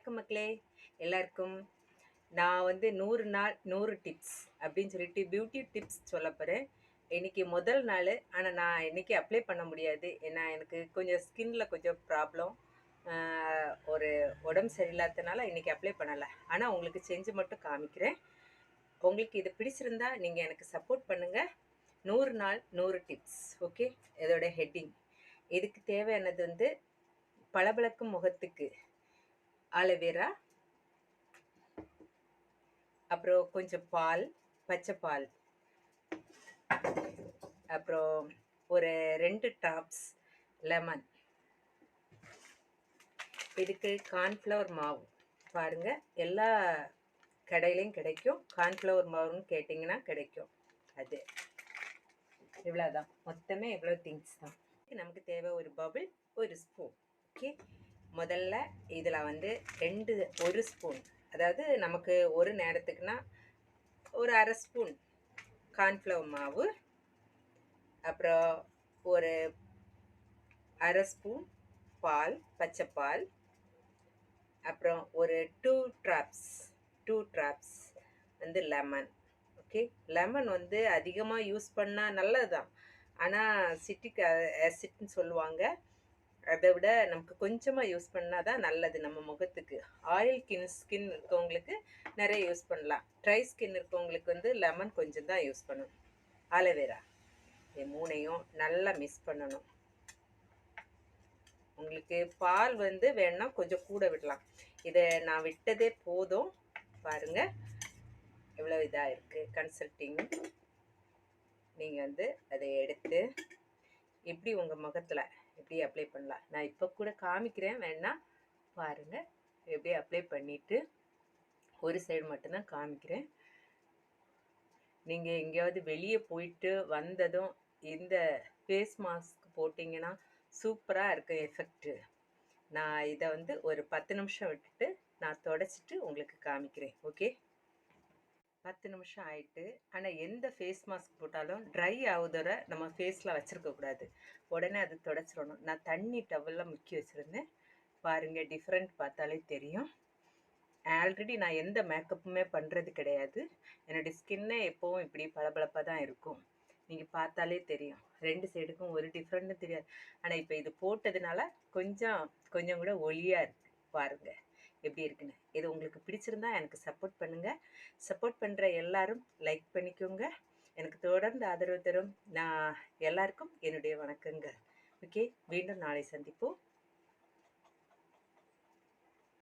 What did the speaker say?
வணக்கம் மக்களே. எல்லாருக்கும் நான் வந்து 100 நாள் 100 டிப்ஸ் அப்படின்னு சொல்லிட்டு பியூட்டி டிப்ஸ் சொல்ல போகிறேன். இன்னைக்கு முதல் நாள். ஆனால் நான் இன்னைக்கு அப்ளை பண்ண முடியாது. ஏன்னா எனக்கு கொஞ்சம் ஸ்கின்ல கொஞ்சம் ப்ராப்ளம். ஒரு உடம்பு சரியில்லாதனால இன்னைக்கு அப்ளை பண்ணலை. ஆனால் உங்களுக்கு செஞ்சு மட்டும் காமிக்கிறேன். உங்களுக்கு இது பிடிச்சிருந்தா நீங்கள் எனக்கு சப்போர்ட் பண்ணுங்கள். 100 நாள் 100 டிப்ஸ். ஓகே, இதோட ஹெட்டிங். இதுக்கு தேவையானது வந்து பளபளக்கும் முகத்துக்கு ஆலோவேரா, அப்புறம் கொஞ்சம் பால், பச்சை பால், அப்புறம் ஒரு 2 டாப்ஸ் லெமன். இதுக்கு கார்ன்ஃப்ளவர் மாவு பாருங்க, எல்லா கடையிலையும் கிடைக்கும். கார்ன்ஃப்ளவர் மாவுன்னு கேட்டிங்கன்னா கிடைக்கும். அது இவ்வளோதான், மொத்தமே இவ்வளோ திங்ஸ் தான். நமக்கு தேவை ஒரு பபுள், ஒரு ஸ்பூன். ஓகே, முதல்ல இதில் வந்து ஒரு ஸ்பூன், அதாவது நமக்கு ஒரு நேரத்துக்குன்னா ஒரு அரை ஸ்பூன் கார்ன்ஃப்ளவர் மாவு, அப்புறம் ஒரு அரை ஸ்பூன் பால், பச்சை பால், அப்புறம் ஒரு 2 ட்ராப்ஸ் வந்து லெமன். ஓகே, லெமன் வந்து அதிகமாக யூஸ் பண்ணால் நல்லது தான். ஆனால் சிட்ரிக் ஆசிட்னு சொல்லுவாங்க. அதை விட நமக்கு கொஞ்சமாக யூஸ் பண்ணால் தான் நல்லது நம்ம முகத்துக்கு. ஆயில் ஸ்கின் இருக்கவங்களுக்கு நிறைய யூஸ் பண்ணலாம். ட்ரை ஸ்கின் இருக்கவங்களுக்கு வந்து லெமன் கொஞ்சம் தான் யூஸ் பண்ணணும். ஆலோவேரா, இது மூணையும் நல்லா மிக்ஸ் பண்ணணும். உங்களுக்கு பால் வந்து வேணுன்னா கொஞ்சம் கூட விடலாம். இதை நான் விட்டதே போதும். பாருங்கள் எவ்வளோ இதாக இருக்குது கன்சல்டிங். நீங்கள் வந்து அதை எடுத்து எப்படி உங்கள் முகத்தில் எப்படி அப்ளை பண்ணலாம். நான் இப்போ கூட காமிக்கிறேன், வேணா பாருங்கள். எப்படி அப்ளை பண்ணிவிட்டு ஒரு சைடு மட்டும்தான் காமிக்கிறேன். நீங்கள் எங்கேயாவது வெளியே போயிட்டு வந்ததும் இந்த ஃபேஸ் மாஸ்க் போட்டிங்கன்னா சூப்பராக இருக்கும் எஃபெக்ட்டு. நான் இதை வந்து ஒரு 10 நிமிஷம் விட்டுட்டு நான் தொடச்சிட்டு உங்களுக்கு காமிக்கிறேன். ஓகே, 10 நிமிஷம் ஆயிட்டு. ஆனால் எந்த ஃபேஸ் மாஸ்க் போட்டாலும் ட்ரை ஆகுதோட நம்ம ஃபேஸில் வச்சுருக்கக்கூடாது. உடனே அது தொடச்சிடணும். நான் தண்ணி டவலில் முக்கி வச்சுருந்தேன். பாருங்கள், டிஃப்ரெண்ட் பார்த்தாலே தெரியும். ஆல்ரெடி நான் எந்த மேக்கப்புமே பண்ணுறது கிடையாது. என்னுடைய ஸ்கின்னே எப்போவும் இப்படி பளபளப்பாக தான் இருக்கும். நீங்கள் பார்த்தாலே தெரியும். 2 சைடுக்கும் ஒரு டிஃப்ரெண்ட்டும் தெரியாது. ஆனால் இப்போ இது போட்டதுனால கொஞ்சம் கொஞ்சம் கூட ஒளியாக இருக்குது. பாருங்கள் எப்படி இருக்குன்னு. இது உங்களுக்கு பிடிச்சிருந்தா எனக்கு சப்போர்ட் பண்ணுங்கள். சப்போர்ட் பண்ணுற எல்லாரும் லைக் பண்ணிக்கோங்க. எனக்கு தொடர்ந்து ஆதரவு தரும் நான் எல்லாருக்கும் என்னுடைய வணக்கங்கள். ஓகே, மீண்டும் நாளை சந்திப்போம்.